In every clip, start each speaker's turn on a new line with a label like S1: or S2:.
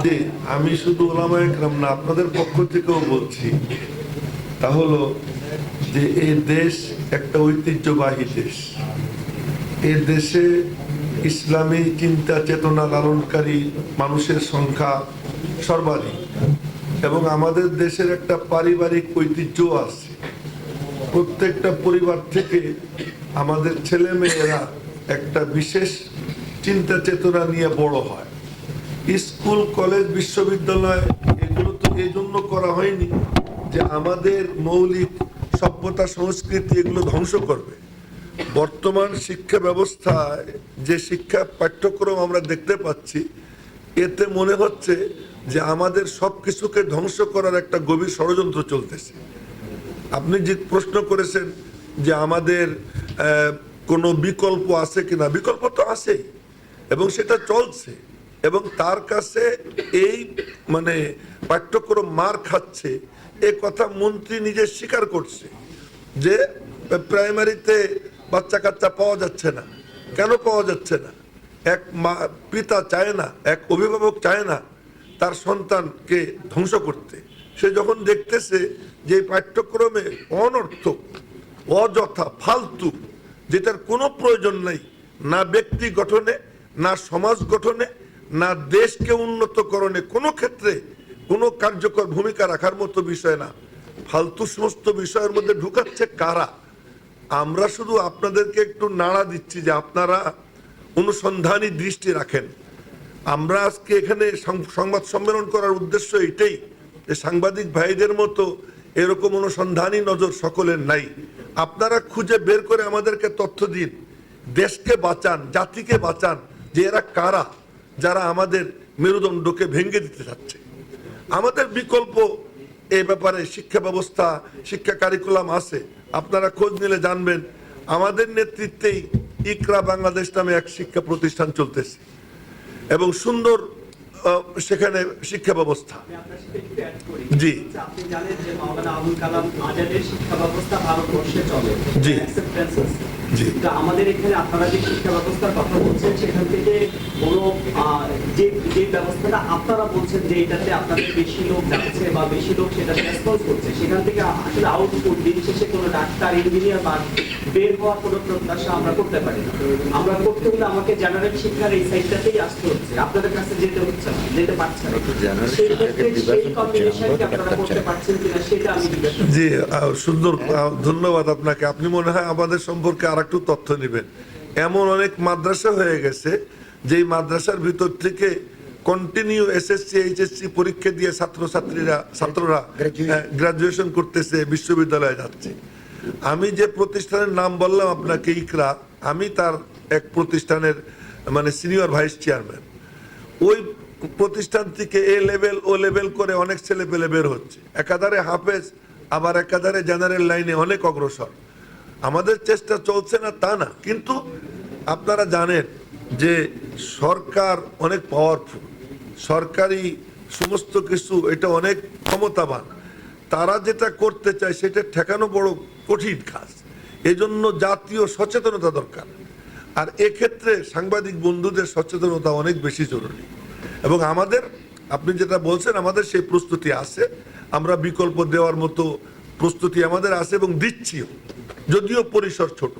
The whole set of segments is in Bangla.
S1: যে আমি শুধু ওলামায়ে কেরাম না, আপনাদের পক্ষ থেকেও বলছি, তা হলো যে এই দেশ একটা ঐতিহ্যবাহী দেশ। এ দেশে ইসলামী চিন্তা চেতনা লালনকারী মানুষের সংখ্যা সর্বাধিক, এবং আমাদের দেশের একটা পারিবারিক ঐতিহ্য আছে। প্রত্যেকটা পরিবার থেকে আমাদের ছেলে মেয়েরা একটা বিশেষ চিন্তা চেতনা নিয়ে বড় হয়। স্কুল কলেজ বিশ্ববিদ্যালয় এগুলো তো এই জন্য করা হয়নি যে আমাদের মৌলিক সভ্যতা সংস্কৃতি এগুলো ধ্বংস করবে। বর্তমান শিক্ষা ব্যবস্থায় যে শিক্ষা পাঠ্যক্রম আমরা দেখতে পাচ্ছি, এতে মনে হচ্ছে যে আমাদের সব কিছুকে ধ্বংস করার একটা গভীর ষড়যন্ত্র চলতেছে। আপনি যে প্রশ্ন করেছেন যে আমাদের কোনো বিকল্প আছে কিনা, বিকল্প তো আছেই এবং সেটা চলছে, এবং তার কাছে এই মানে পাঠ্যক্রম মার খাচ্ছে এ কথা মন্ত্রী নিজে স্বীকার করছে যে প্রাইমারিতে বাচ্চা কাচ্চা পাওয়া যাচ্ছে না। কেন পাওয়া যাচ্ছে না? এক মা পিতা চায় না, এক অভিভাবক চায় না তার সন্তানকে ধ্বংস করতে। সে যখন দেখতেছে যে পাঠ্যক্রমে অনর্থক, অযথা, ফালতু, যেটার কোনো প্রয়োজন নাই, না ব্যক্তি গঠনে, না সমাজ গঠনে, না দেশকে উন্নতকরণে কোনো ক্ষেত্রে কোনো কার্যকর ভূমিকা রাখার মতো বিষয় না, ফালতু সমস্ত বিষয়ের মধ্যে ঢুকাচ্ছে কারা? আমরা শুধু আপনাদেরকে একটু নাড়া দিচ্ছি যে আপনারা অনুসন্ধানী দৃষ্টি রাখেন। আমরা আজকে এখানে সংবাদ সম্মেলন করার উদ্দেশ্য এটাই যে সাংবাদিক ভাইদের মতো এরকম অনুসন্ধানী নজর সকলের নাই। আপনারা খুঁজে বের করে আমাদেরকে তথ্য দিন, দেশকে বাঁচান, জাতিকে বাঁচান, যে এরা কারা যারা আমাদের মেরুদণ্ডকে ভেঙে দিতে চাচ্ছে। আমাদের বিকল্প এ ব্যাপারে শিক্ষা ব্যবস্থা, শিক্ষা কারিকুলাম আছে, আপনারা খোঁজ নিলে জানবেন। আমাদের নেতৃত্বেই ইকরা বাংলাদেশ নামে এক শিক্ষা প্রতিষ্ঠান চলতেছে এবং সুন্দর সেখানে শিক্ষা ব্যবস্থা। জি
S2: আপনি জানেন যে মাওলানা আবুল কালাম আজাদের শিক্ষা ব্যবস্থা ভারতবর্ষে চলে,
S1: জি জি।
S2: আমাদের এখানে আপনারা যে শিক্ষা ব্যবস্থার কথা বলছেন সেখান থেকে কোনো যে যে ব্যবস্থাটা আপনারা বলছেন যে এটাতে আপনাদের বেশি লোক যাচ্ছে বা বেশি লোক সেটা রেসপন্স করছে, সেখান থেকে আসলে আউটপুট দিন শেষে কোনো ডাক্তার, ইঞ্জিনিয়ার বা বের হওয়ার কোনো প্রত্যাশা আমরা করতে পারি না। আমরা করতে হলে আমাকে জেনারেল শিক্ষার এই সাইডটাতেই আসতে হচ্ছে, আপনাদের কাছে যেতে হচ্ছে না, যেতে পারছে না। সেই ক্ষেত্রে সেই কম্বিনেশনকে আপনারা করতে পারছেন কিনা সেটা আমি জিজ্ঞাসা।
S1: জি সুন্দর, ধন্যবাদ আপনাকে। আপনি মনে হয় আমাদের সম্পর্কে আর একটু তথ্য নেবেন। এমন অনেক মাদ্রাসা হয়ে গেছে যেই মাদ্রাসার ভিতর থেকে কন্টিনিউ এসএসসি এইচএসসি পরীক্ষা দিয়ে ছাত্ররা গ্রাজুয়েশন করতেছে, বিশ্ববিদ্যালয়ে যাচ্ছে। আমি যে প্রতিষ্ঠানের নাম বললাম আপনাকে, ইকরা, আমি তার এক প্রতিষ্ঠানের মানে সিনিয়র ভাইস চেয়ারম্যান। ওই প্রতিষ্ঠান থেকে এ লেভেল ও লেভেল করে অনেক ছেলে পেলে বের হচ্ছে, একাধারে হাফেজ, আবার একাধারে জেনারেল লাইনে অনেক অগ্রসর। আমাদের চেষ্টা চলছে না তা না, কিন্তু আপনারা জানেন যে সরকার অনেক পাওয়ারফুল, সরকারি সমস্ত কিছু এটা অনেক ক্ষমতাবান। তারা যেটা করতে চায় সেটা ঠেকানো বড় কঠিন কাজ। এজন্য জাতীয় সচেতনতা দরকার, আর এক্ষেত্রে সাংবাদিক বন্ধুদের সচেতনতা অনেক বেশি জরুরি। এবং আমাদের, আপনি যেটা বলছেন, আমাদের সেই প্রস্তুতি আছে, আমরা বিকল্প দেওয়ার মতো প্রস্তুতি আমাদের আছে এবং দিচ্ছিও, যদিও পরিসর ছোট।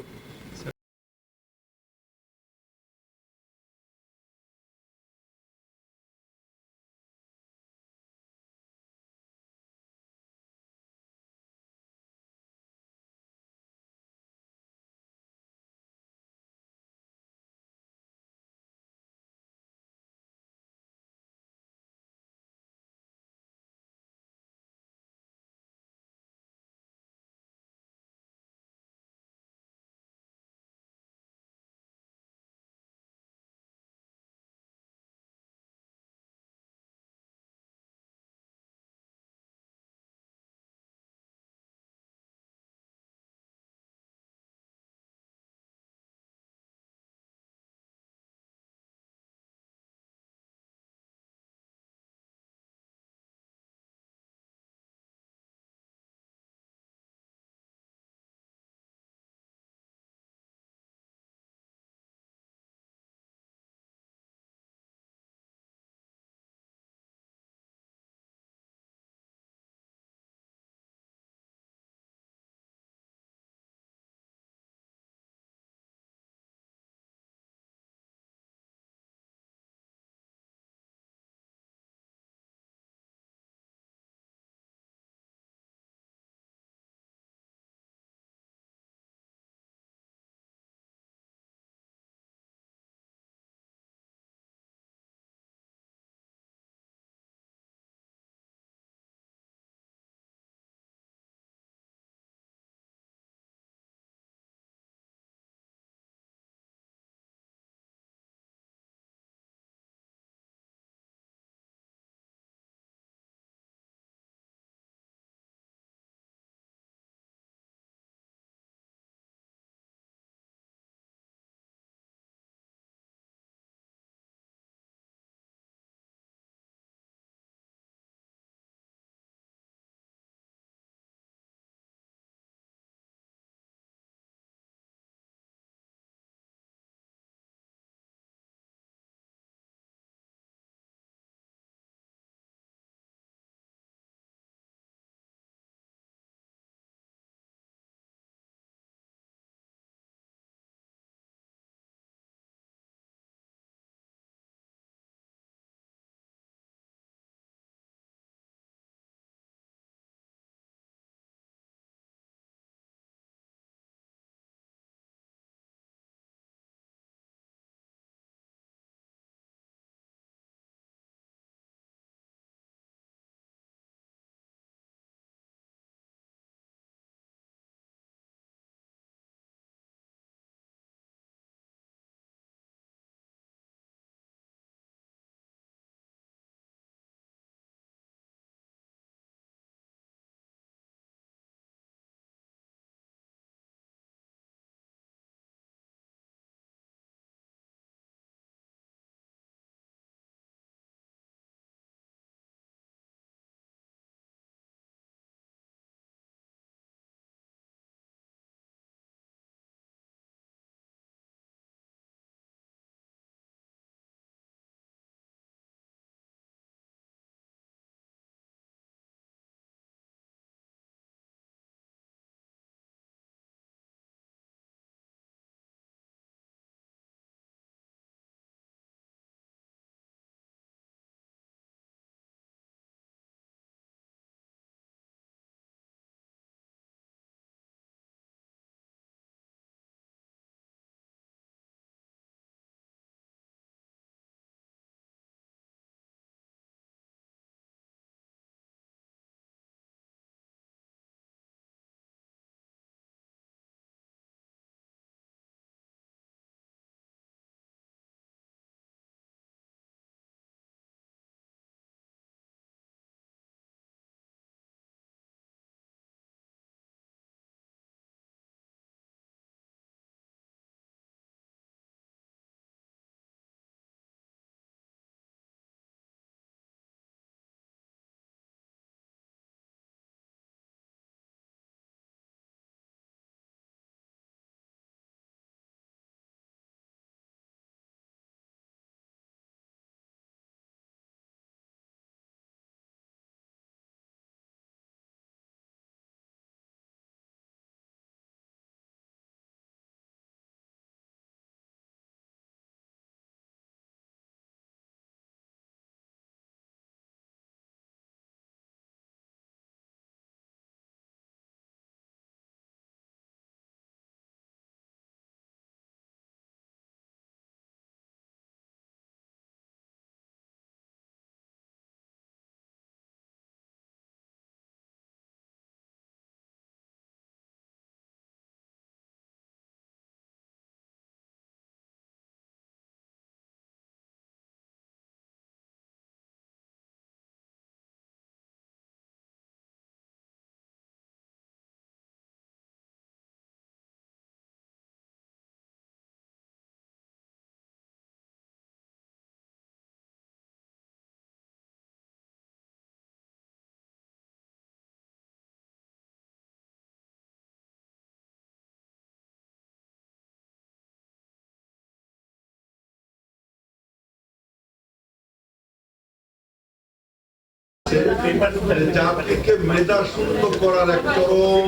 S1: জাতিকে মেধা শূন্য করার এক চরম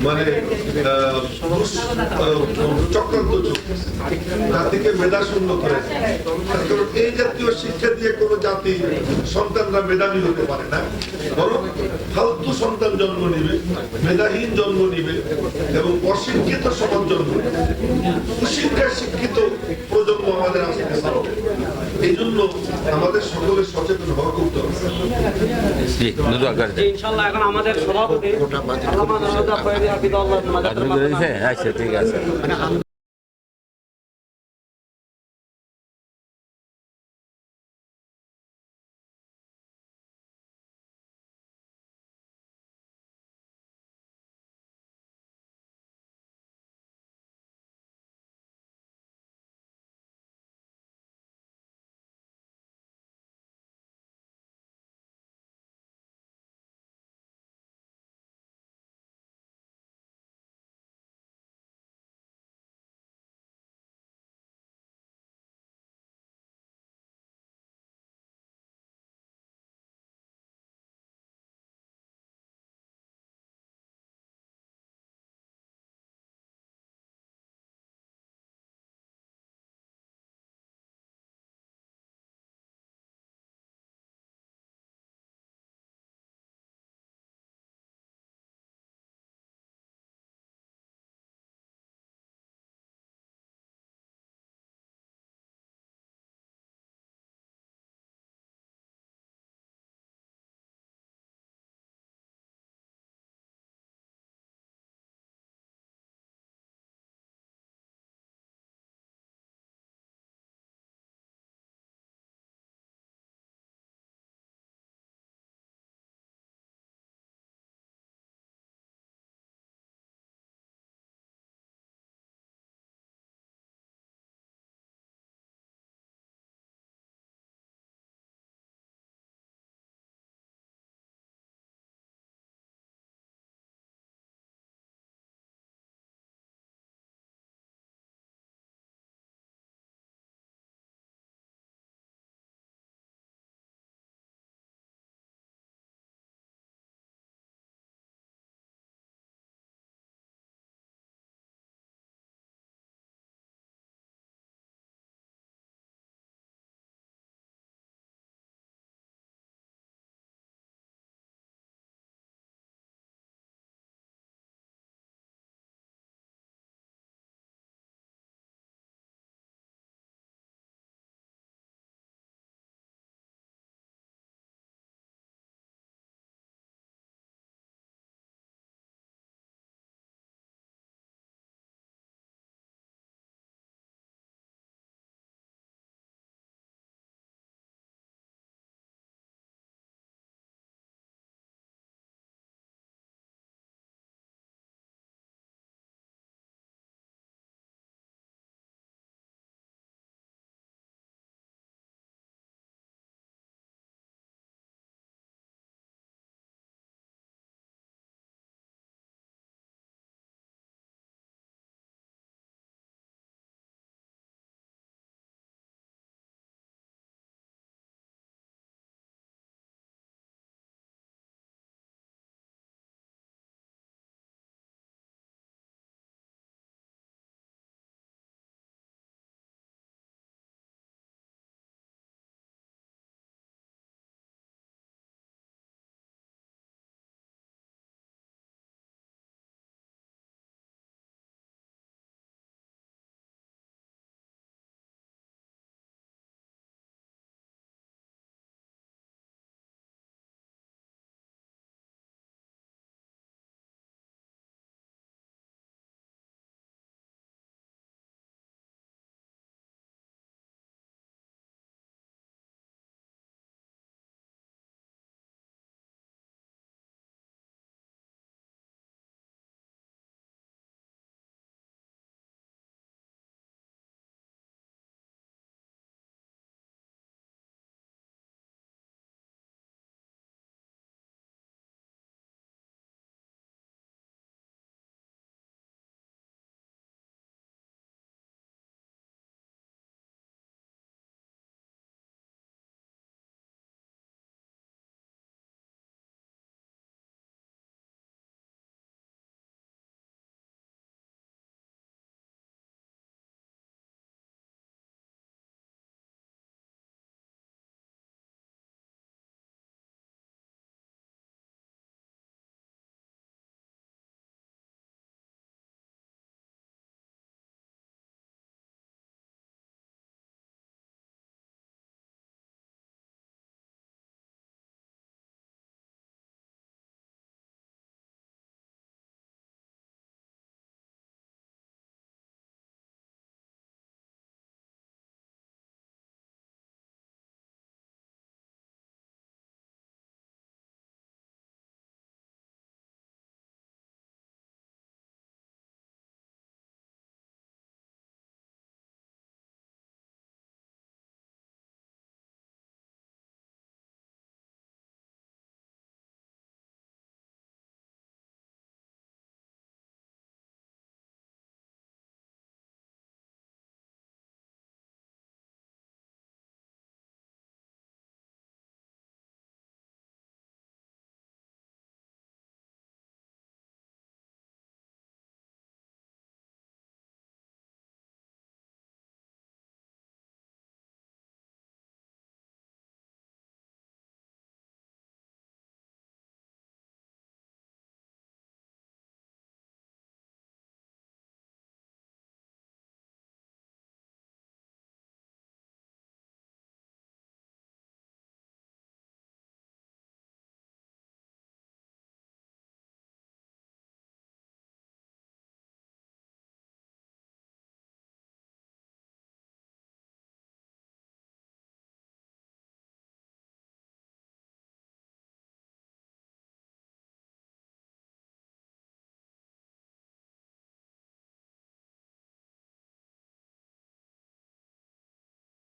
S1: মানে চক্রান্ত চলছে, জাতিকে মেধা শূন্য করে। কারণ এই জাতীয় শিক্ষা দিয়ে কোনো জাতি সন্তানরা মেধাবী হতে পারে না, বরং ফালতু সন্তান জন্ম নিবে, মেধাহীন জন্ম নিবে এবং অশিক্ষিত সমাজ জন্ম নিবে। কুশিক্ষায় শিক্ষিত প্রজন্ম আমাদের আসতেছে। এই জন্য আমাদের সকলের সচেতন হওয়া খুব দরকার।
S2: ইনশাআল্লাহ এখন আমাদের সভাপতি আল্লামা নওয়াজ ফয়েজী হাফিজাহুল্লাহ
S3: আচ্ছা ঠিক আছে।